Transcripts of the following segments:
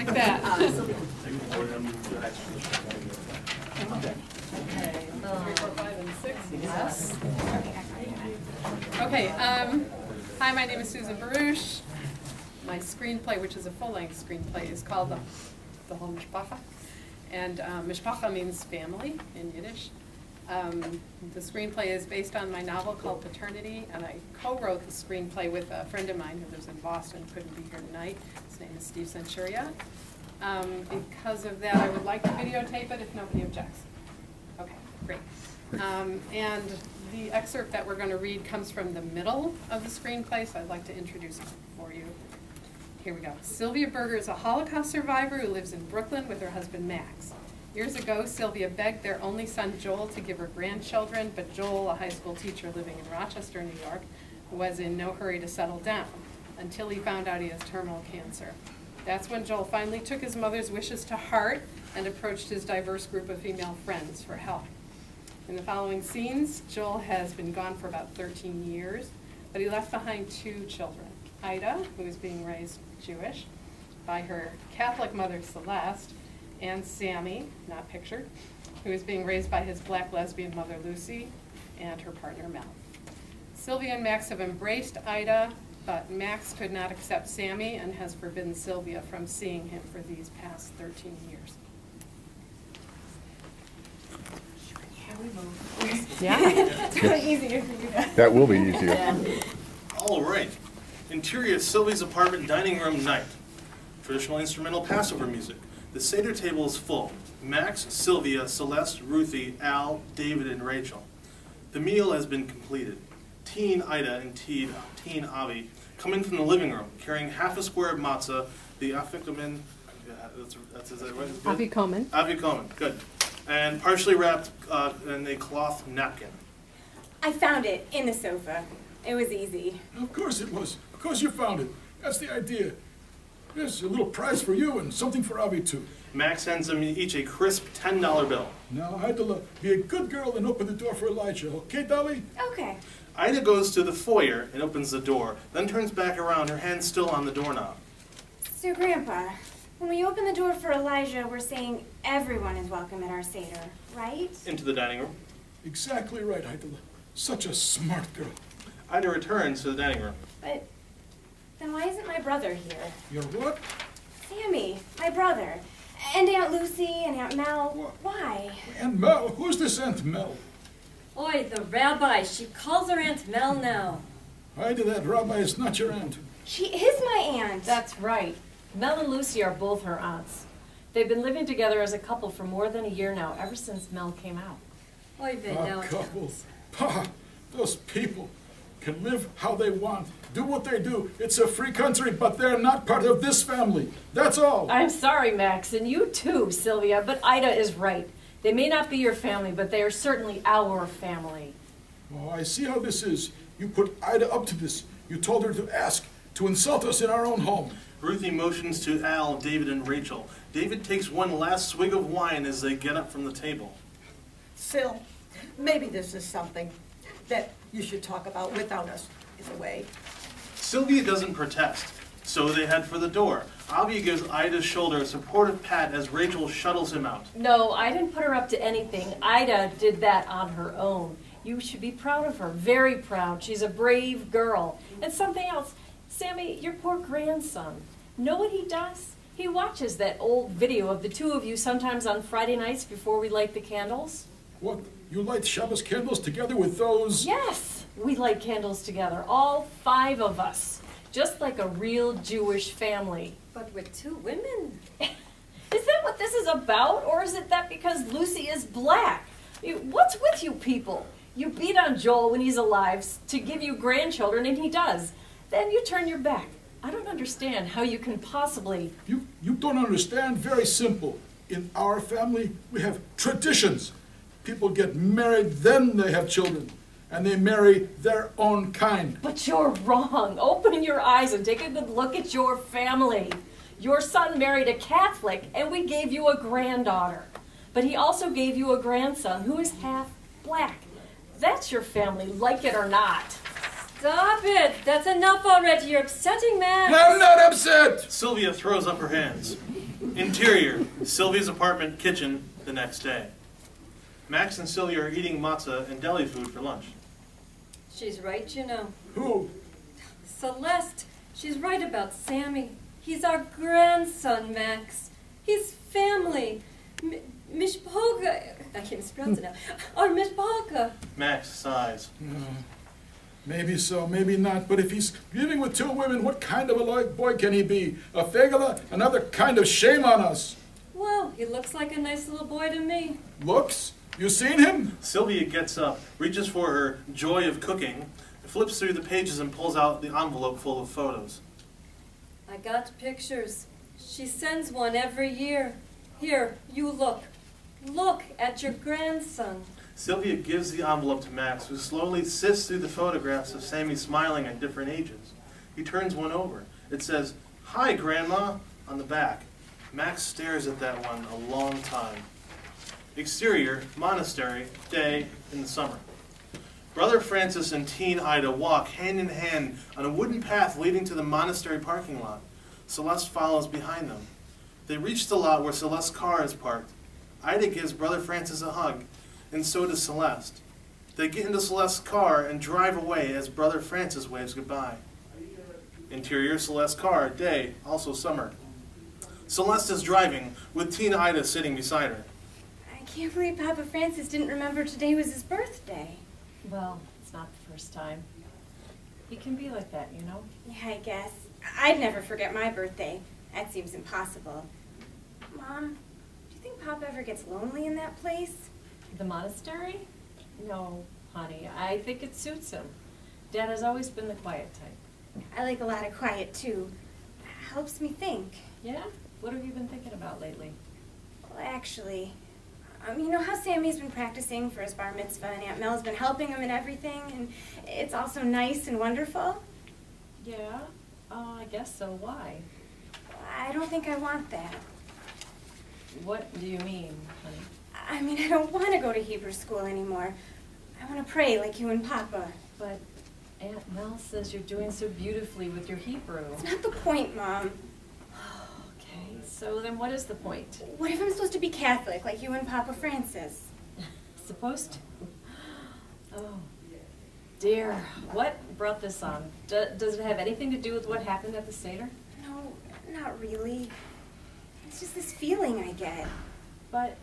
like that. Okay. 3, 4, 5, and 6. Yes. Okay. Hi, my name is Susan Baruch. My screenplay, which is a full-length screenplay, is called the whole Mispocha. And Mispocha means family in Yiddish. The screenplay is based on my novel called Paternity, and I co-wrote the screenplay with a friend of mine who lives in Boston, couldn't be here tonight. His name is Steve Senturia. Because of that, I would like to videotape it if nobody objects. Okay, great. And the excerpt that we're going to read comes from the middle of the screenplay, so I'd like to introduce it for you. Here we go. Sylvia Berger is a Holocaust survivor who lives in Brooklyn with her husband Max. Years ago, Sylvia begged their only son Joel to give her grandchildren, but Joel, a high school teacher living in Rochester, New York, was in no hurry to settle down until he found out he has terminal cancer. That's when Joel finally took his mother's wishes to heart and approached his diverse group of female friends for help. In the following scenes, Joel has been gone for about 13 years, but he left behind 2 children. Ida, who is being raised Jewish by her Catholic mother Celeste, and Sammy, not pictured, who is being raised by his black lesbian mother Lucy and her partner Mel. Sylvia and Max have embraced Ida, but Max could not accept Sammy and has forbidden Sylvia from seeing him for these past 13 years. Yeah. It's really easier for you guys. That will be easier. Yeah. All right. Interior Sylvie's apartment dining room night. Traditional instrumental Passover music. The Seder table is full. Max, Sylvia, Celeste, Ruthie, Al, David, and Rachel. The meal has been completed. Teen Ida and teen Avi come in from the living room, carrying half a square of matzah, the afikomen, that's right? Afikomen. Afikomen, good. And partially wrapped in a cloth napkin. I found it in the sofa. It was easy. Of course it was. Of course you found it. That's the idea. There's a little prize for you and something for Avi too. Max sends them each a crisp $10 bill. Now, Ida, be a good girl and open the door for Elijah, okay, Dolly? Okay. Ida goes to the foyer and opens the door, then turns back around, her hand still on the doorknob. So, Grandpa, when we open the door for Elijah, we're saying everyone is welcome at our Seder, right? Into the dining room. Exactly right, Ida. Such a smart girl. Ida returns to the dining room. But then why isn't my brother here? Your what? Sammy, my brother. And Aunt Lucy and Aunt Mel. What? Why? Aunt Mel? Who's this Aunt Mel? Oi, the rabbi. She calls her Aunt Mel now. Ida, that rabbi is not your aunt. She is my aunt. That's right. Mel and Lucy are both her aunts. They've been living together as a couple for more than a year now, ever since Mel came out. Oi, A couple. Pah, those people can live how they want, do what they do. It's a free country, but they're not part of this family. That's all. I'm sorry, Max, and you too, Sylvia, but Ida is right. They may not be your family, but they are certainly our family. Oh, I see how this is. You put Ida up to this. You told her to ask, to insult us in our own home. Ruthie motions to Al, David, and Rachel. David takes one last swig of wine as they get up from the table. Sil, maybe this is something that you should talk about without us in a way. Sylvia doesn't protest, so they head for the door. Avi gives Ida's shoulder a supportive pat as Rachel shuttles him out. No, I didn't put her up to anything. Ida did that on her own. You should be proud of her, very proud. She's a brave girl. And something else, Sammy, your poor grandson, know what he does? He watches that old video of the two of you sometimes on Friday nights before we light the candles. What? You light Shabbos candles together with those? Yes, we light candles together, all 5 of us, just like a real Jewish family. But with 2 women. Is that what this is about, or is it that because Lucy is black? What's with you people? You beat on Joel when he's alive to give you grandchildren, and he does. Then you turn your back. I don't understand how you can possibly... You don't understand? Very simple. In our family, we have traditions. People get married, then they have children. And they marry their own kind. But you're wrong. Open your eyes and take a good look at your family. Your son married a Catholic, and we gave you a granddaughter. But he also gave you a grandson who is half black. That's your family, like it or not. Stop it! That's enough already. You're upsetting Max. I'm not upset! Sylvia throws up her hands. Interior, Sylvia's apartment kitchen the next day. Max and Sylvia are eating matzah and deli food for lunch. She's right, you know. Who? Celeste, she's right about Sammy. He's our grandson, Max. He's family. Mispocha, I can't mispronounce it now. Our Mispocha. Max sighs. Maybe so, maybe not. But if he's living with two women, what kind of a boy can he be? A fegala? Another kind of shame on us. Well, he looks like a nice little boy to me. Looks? You seen him? Sylvia gets up, reaches for her joy of cooking, flips through the pages and pulls out the envelope full of photos. I got pictures. She sends one every year. Here, you look. Look at your grandson. Sylvia gives the envelope to Max, who slowly sifts through the photographs of Sammy smiling at different ages. He turns one over. It says, "Hi, Grandma," on the back. Max stares at that one a long time. Exterior, monastery, day in the summer. Brother Francis and teen Ida walk hand in hand on a wooden path leading to the monastery parking lot. Celeste follows behind them. They reach the lot where Celeste's car is parked. Ida gives Brother Francis a hug, and so does Celeste. They get into Celeste's car and drive away as Brother Francis waves goodbye. Interior, Celeste's car, day, also summer. Celeste is driving, with teen Ida sitting beside her. I can't believe Papa Francis didn't remember today was his birthday. Well, it's not the first time. He can be like that, you know? Yeah, I guess. I'd never forget my birthday. That seems impossible. Mom, do you think Papa ever gets lonely in that place? The monastery? No, honey. I think it suits him. Dad has always been the quiet type. I like a lot of quiet, too. Helps me think. Yeah? What have you been thinking about lately? Well, actually, you know how Sammy's been practicing for his bar mitzvah and Aunt Mel's been helping him and everything, and it's all so nice and wonderful? Yeah, I guess so. Why? I don't think I want that. What do you mean, honey? I mean, I don't want to go to Hebrew school anymore. I want to pray like you and Papa. But Aunt Mel says you're doing so beautifully with your Hebrew. It's not the point, Mom. Okay, so then what is the point? What if I'm supposed to be Catholic like you and Papa Francis? Supposed to? Oh, dear. What brought this on? Does it have anything to do with what happened at the Seder? No, not really. It's just this feeling I get. But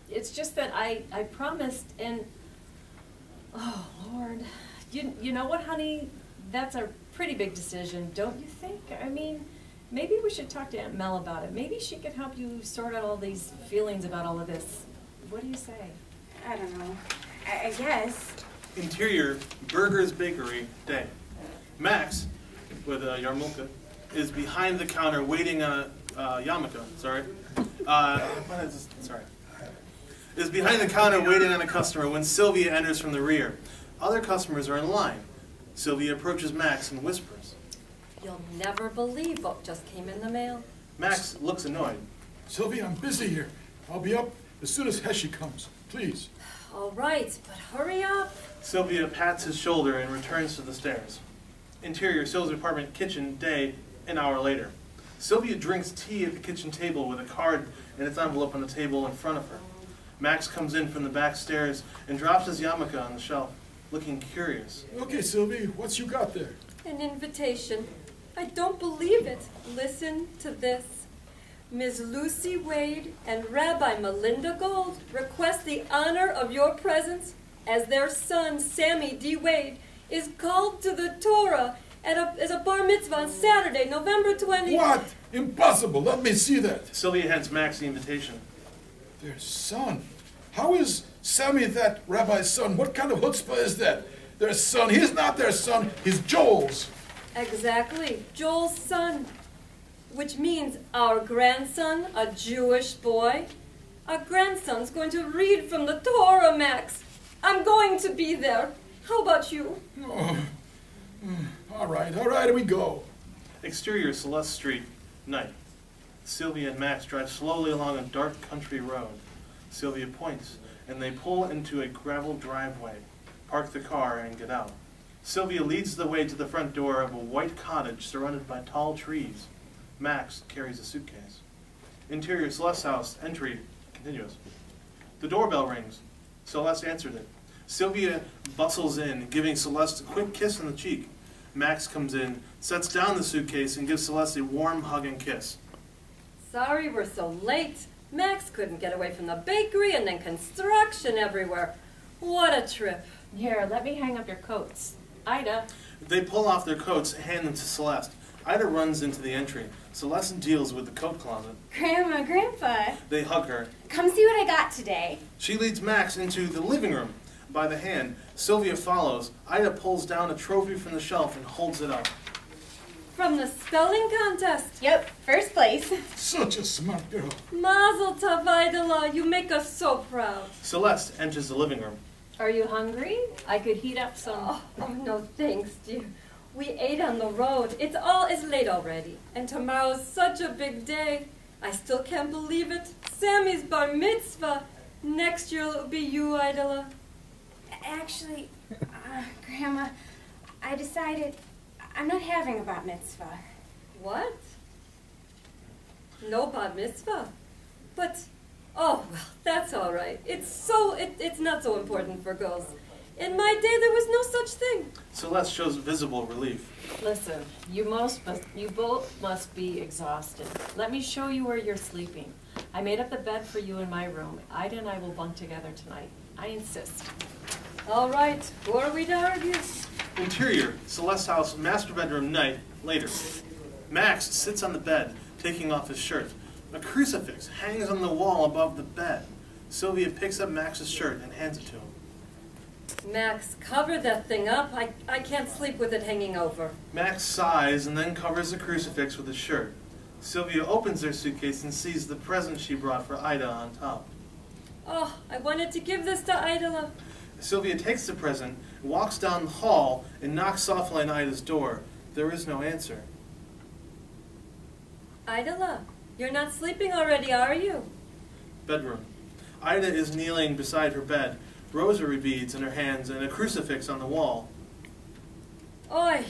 it's just that I promised, and oh Lord, you know what, honey? That's a pretty big decision, don't you think? I mean, maybe we should talk to Aunt Mel about it. Maybe she could help you sort out all these feelings about all of this. What do you say? I don't know. I guess. Interior, Burger's Bakery, day. Max, with Yarmulke, is behind the counter waiting on Yarmulke, sorry. What is this? Sorry. Is behind the counter waiting on a customer when Sylvia enters from the rear. Other customers are in line. Sylvia approaches Max and whispers. You'll never believe what just came in the mail. Max looks annoyed. Sylvia, I'm busy here. I'll be up as soon as Heshy comes. Please. All right, but hurry up. Sylvia pats his shoulder and returns to the stairs. Interior, Sylvia's apartment, kitchen, day, an hour later. Sylvia drinks tea at the kitchen table with a card and its envelope on the table in front of her. Max comes in from the back stairs and drops his yarmulke on the shelf, looking curious. Okay, Sylvia, what's you got there? An invitation. I don't believe it. Listen to this. Ms. Lucy Wade and Rabbi Melinda Gold request the honor of your presence as their son, Sammy D. Wade, is called to the Torah as a bar mitzvah on Saturday, November 20th. What? Impossible. Let me see that. Sylvia hands Max the invitation. Their son? How is Sammy that rabbi's son? What kind of chutzpah is that? Their son. He's not their son. He's Joel's. Exactly. Joel's son. Which means our grandson, a Jewish boy. Our grandson's going to read from the Torah, Max. I'm going to be there. How about you? Oh. All right, we go. Exterior, Celeste Street, night. Sylvia and Max drive slowly along a dark country road. Sylvia points, and they pull into a gravel driveway, park the car, and get out. Sylvia leads the way to the front door of a white cottage surrounded by tall trees. Max carries a suitcase. Interior Celeste's house. Entry continuous. The doorbell rings. Celeste answered it. Sylvia bustles in, giving Celeste a quick kiss on the cheek. Max comes in, sets down the suitcase, and gives Celeste a warm hug and kiss. Sorry we're so late. Max couldn't get away from the bakery and then construction everywhere. What a trip. Here, let me hang up your coats. Ida. They pull off their coats and hand them to Celeste. Ida runs into the entry. Celeste deals with the coat closet. Grandma, Grandpa, They hug her. come see what I got today. She leads Max into the living room by the hand. Sylvia follows. Ida pulls down a trophy from the shelf and holds it up. From the spelling contest. Yep, first place. Such a smart girl. Mazel tov, Idala. You make us so proud. Celeste enters the living room. Are you hungry? I could heat up some. Oh, no thanks, dear. We ate on the road. It's late already. And tomorrow's such a big day. I still can't believe it. Sammy's bar mitzvah. Next year it'll be you, Idala. Actually, Grandma, I decided I'm not having a bat mitzvah. What? No bar mitzvah? But, oh, well, that's all right. It's not so important for girls. In my day, there was no such thing. Celeste shows visible relief. Listen, you both must be exhausted. Let me show you where you're sleeping. I made up the bed for you in my room. Ida and I will bunk together tonight. I insist. All right, who are we to argue? Interior, Celeste's house, master bedroom, night, later. Max sits on the bed, taking off his shirt. A crucifix hangs on the wall above the bed. Sylvia picks up Max's shirt and hands it to him. Max, cover that thing up. I can't sleep with it hanging over. Max sighs and then covers the crucifix with his shirt. Sylvia opens their suitcase and sees the present she brought for Ida on top. Oh, I wanted to give this to Idala. Sylvia takes the present, walks down the hall, and knocks softly on Ida's door. There is no answer. Idala, you're not sleeping already, are you? Bedroom. Ida is kneeling beside her bed, rosary beads in her hands and a crucifix on the wall. Oi,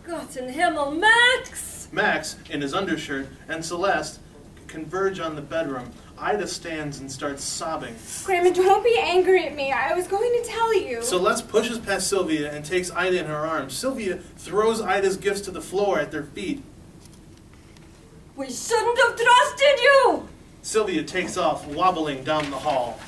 Gott in Himmel, Max! Max, in his undershirt, and Celeste converge on the bedroom. Ida stands and starts sobbing. Grandma, don't be angry at me. I was going to tell you. Celeste pushes past Sylvia and takes Ida in her arms. Sylvia throws Ida's gifts to the floor at their feet. We shouldn't have trusted you! Sylvia takes off, wobbling down the hall.